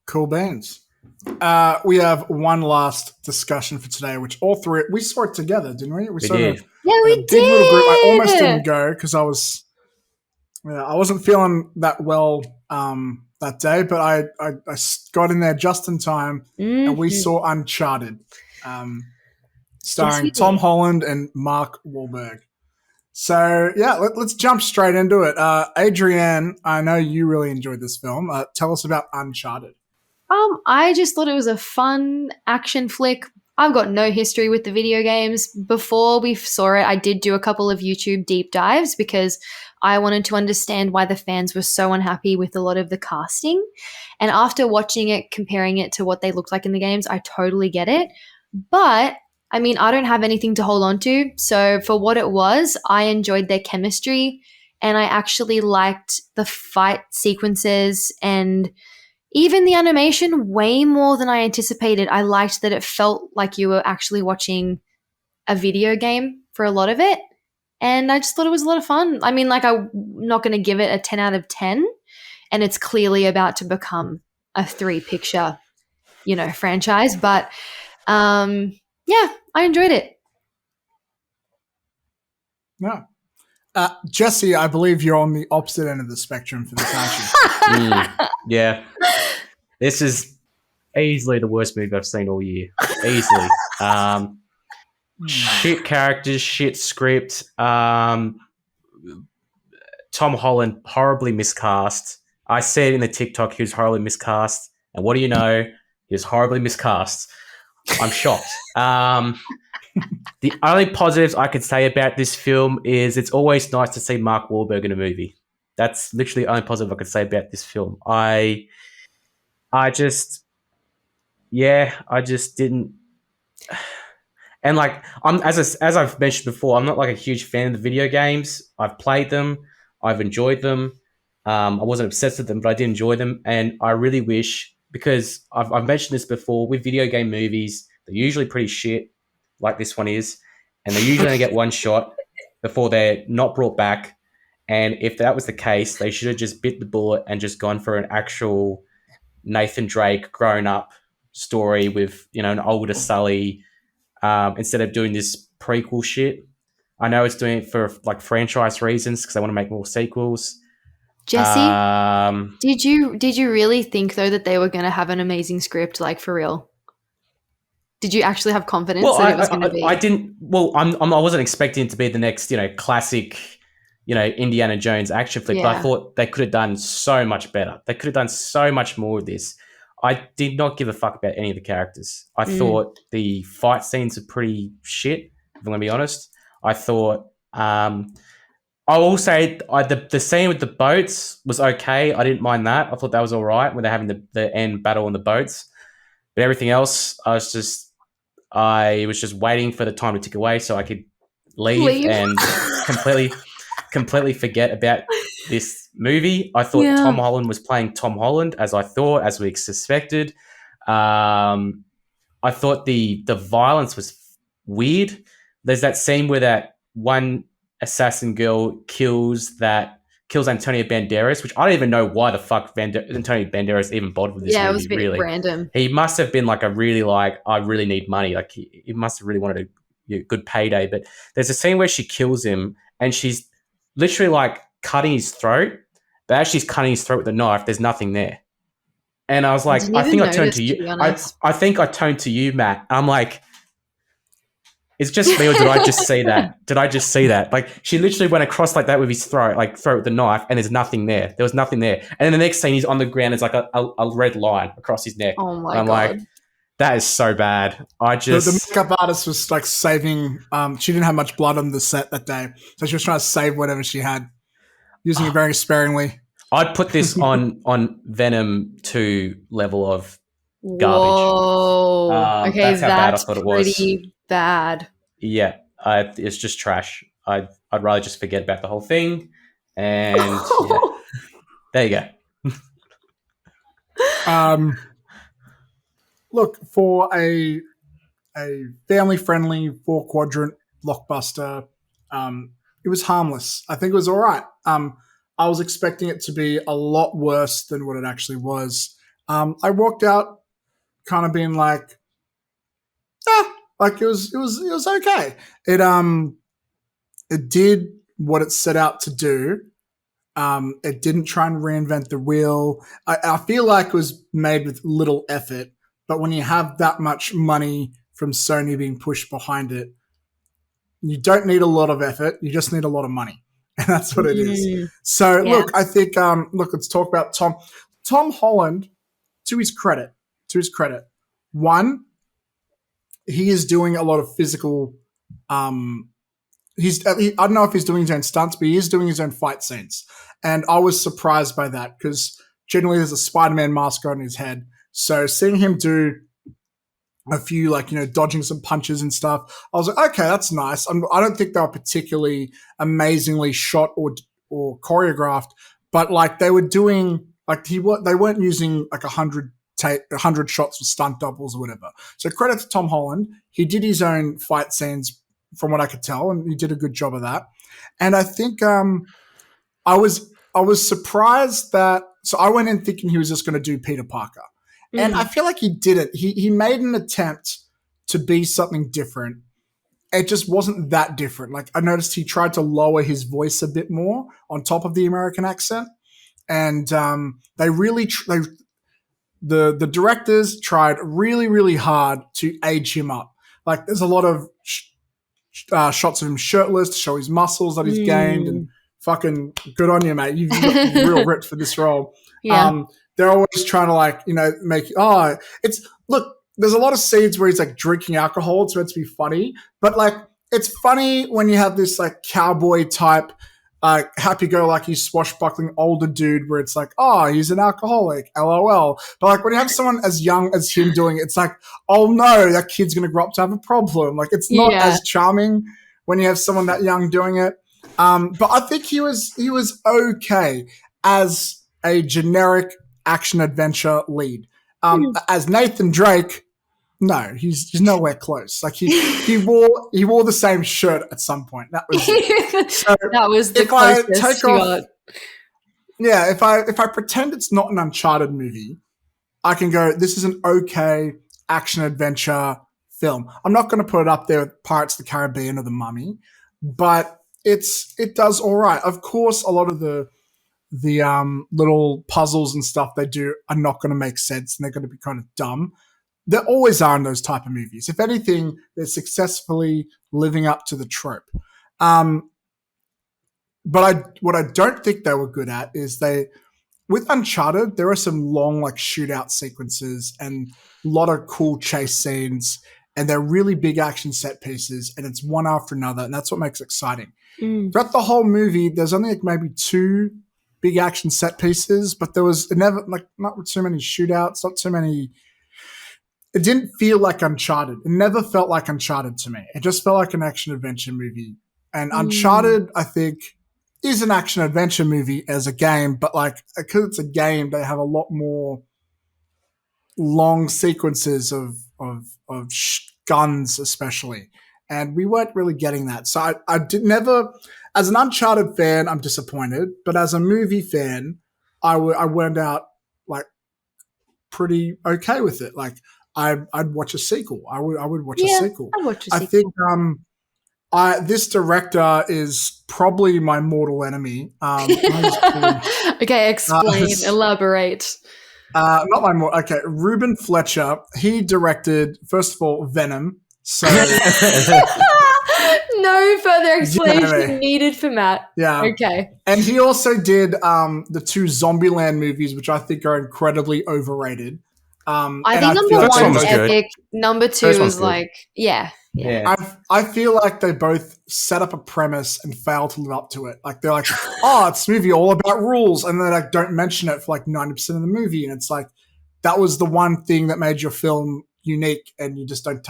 Cool beans. We have one last discussion for today, which all three we saw it together, didn't we? We We saw it did. Yeah, in a we big little group. I almost did. didn't go because I wasn't feeling that well that day, but I got in there just in time, and we saw Uncharted, starring we Tom did. Holland and Mark Wahlberg. So yeah, let's jump straight into it. Adrienne, I know you really enjoyed this film. Tell us about Uncharted. I just thought it was a fun action flick. I've got no history with the video games. Before we saw it, I did do a couple of YouTube deep dives because I wanted to understand why the fans were so unhappy with a lot of the casting. And after watching it, comparing it to what they looked like in the games, I totally get it. But I mean, I don't have anything to hold on to. So for what it was, I enjoyed their chemistry and I actually liked the fight sequences and even the animation way more than I anticipated. I liked that it felt like you were actually watching a video game for a lot of it. And I just thought it was a lot of fun. I mean, like, I'm not going to give it a 10 out of 10. And it's clearly about to become a 3-picture, franchise. But yeah, I enjoyed it. Yeah. Jesse, I believe you're on the opposite end of the spectrum for this, aren't you? Yeah. This is easily the worst movie I've seen all year. Easily. Shit characters, shit script. Tom Holland, horribly miscast. I said in the TikTok he was horribly miscast. And what do you know? He was horribly miscast. I'm shocked. The only positives I could say about this film is it's always nice to see Mark Wahlberg in a movie. That's literally the only positive I could say about this film. I just didn't. And like as I've mentioned before, I'm not like a huge fan of the video games. I've played them, I've enjoyed them. I wasn't obsessed with them, but I did enjoy them, and I really wish, because I've mentioned this before, with video game movies, they're usually pretty shit, like this one is, and they usually only get one shot before they're not brought back. And if that was the case, they should have just bit the bullet and just gone for an actual Nathan Drake grown up story with, an older Sully, instead of doing this prequel shit. I know it's doing it for like franchise reasons because they want to make more sequels. Jesse, did you really think though that they were going to have an amazing script, like for real? Did you actually have confidence that it was going to be? I didn't. Well, I wasn't expecting it to be the next, classic, Indiana Jones action flick. Yeah. But I thought they could have done so much better. They could have done so much more with this. I did not give a fuck about any of the characters. I thought the fight scenes are pretty shit, if I'm going to be honest. I thought, I will say, the scene with the boats was okay. I didn't mind that. I thought that was all right when they're having the end battle on the boats. But everything else, I was just waiting for the time to tick away so I could leave. And completely forget about this movie. I thought Tom Holland was playing Tom Holland, as we suspected. I thought the violence was weird. There's that scene where that one assassin girl kills Antonio Banderas, which I don't even know why the fuck Antonio Banderas even bothered with this movie. Yeah, it was a bit really random. He must have been like I really need money. Like he must have really wanted a good payday. But there's a scene where she kills him and she's literally like cutting his throat, but as she's cutting his throat with a knife, there's nothing there. And I was like, I think I turned to you. I think I turned to you, Matt. I'm like, it's just me, or did I just see that? Like, she literally went across like that with his throat with the knife, and there's nothing there. There was nothing there. And then the next scene, he's on the ground. It's like a red line across his neck. Oh my God. like, that is so bad. The makeup artist was like saving. She didn't have much blood on the set that day, so she was trying to save whatever she had, using it very sparingly. I'd put this on Venom 2 level of garbage. Whoa. Okay, that's how bad I thought it was. Pretty bad. Yeah, it's just trash. I'd rather just forget about the whole thing. And yeah. There you go. Look, for a family-friendly 4-quadrant blockbuster, it was harmless. I think it was all right. I was expecting it to be a lot worse than what it actually was. I walked out kind of being like, like it was okay. It did what it set out to do. It didn't try and reinvent the wheel. I feel like it was made with little effort, but when you have that much money from Sony being pushed behind it, you don't need a lot of effort. You just need a lot of money. And that's what it is. So, look, I think, let's talk about Tom Holland, to his credit. One, he is doing a lot of physical, I don't know if he's doing his own stunts, but he is doing his own fight scenes. And I was surprised by that because generally there's a Spider-Man mask on his head. So seeing him do a few, dodging some punches and stuff, I was like, okay, that's nice. I don't think they were particularly amazingly shot or choreographed, but they were doing, they weren't using 100 shots for stunt doubles or whatever. So credit to Tom Holland. He did his own fight scenes from what I could tell, and he did a good job of that. And I think I was surprised that, so I went in thinking he was just going to do Peter Parker. And I feel like he did it. He made an attempt to be something different. It just wasn't that different. I noticed he tried to lower his voice a bit more on top of the American accent. And they really, the directors tried really, really hard to age him up. There's a lot of shots of him shirtless to show his muscles that he's gained, and fucking good on you, mate. You've got real ripped for this role. Yeah. They're always trying to make there's a lot of scenes where he's drinking alcohol. It's meant to be funny, but it's funny when you have this cowboy type, happy-go-lucky, swashbuckling older dude where it's he's an alcoholic, LOL. But when you have someone as young as him doing it, it's oh no, that kid's going to grow up to have a problem. It's not as charming when you have someone that young doing it. But I think he was okay as a generic action-adventure lead. As Nathan Drake, no, he's nowhere close. He wore the same shirt at some point. That was it. So that was the closest you got. Yeah, if I pretend it's not an Uncharted movie, I can go, this is an okay action-adventure film. I'm not going to put it up there with Pirates of the Caribbean or The Mummy, but it does all right. Of course, a lot of the little puzzles and stuff they do are not going to make sense and they're going to be kind of dumb. There always are in those type of movies. If anything, they're successfully living up to the trope. But what I don't think they were good at is with Uncharted, there are some long shootout sequences and a lot of cool chase scenes, and they're really big action set pieces, and it's one after another, and that's what makes it exciting. Throughout the whole movie, there's only maybe 2 big action set pieces, but there was never not too many shootouts, not too many. It didn't feel like Uncharted. It never felt like Uncharted to me. It just felt like an action adventure movie. And Uncharted, I think, is an action adventure movie as a game, but because it's a game, they have a lot more long sequences of guns, especially. And we weren't really getting that. So I did never, as an Uncharted fan, I'm disappointed. But as a movie fan, I went out pretty okay with it. I'd watch a sequel. I would watch a sequel. I'd watch a sequel. I think this director is probably my mortal enemy. Okay, explain, elaborate. Not my mortal. Okay, Ruben Fletcher. He directed, first of all, Venom. So no further explanation needed for Matt. Yeah. Okay. And he also did the 2 Zombieland movies, which I think are incredibly overrated. I think number 1's epic. Number 2 is yeah. I feel like they both set up a premise and fail to live up to it. They're it's a movie all about rules, and then don't mention it for 90% of the movie, and it's that was the one thing that made your film unique, and you just don't touch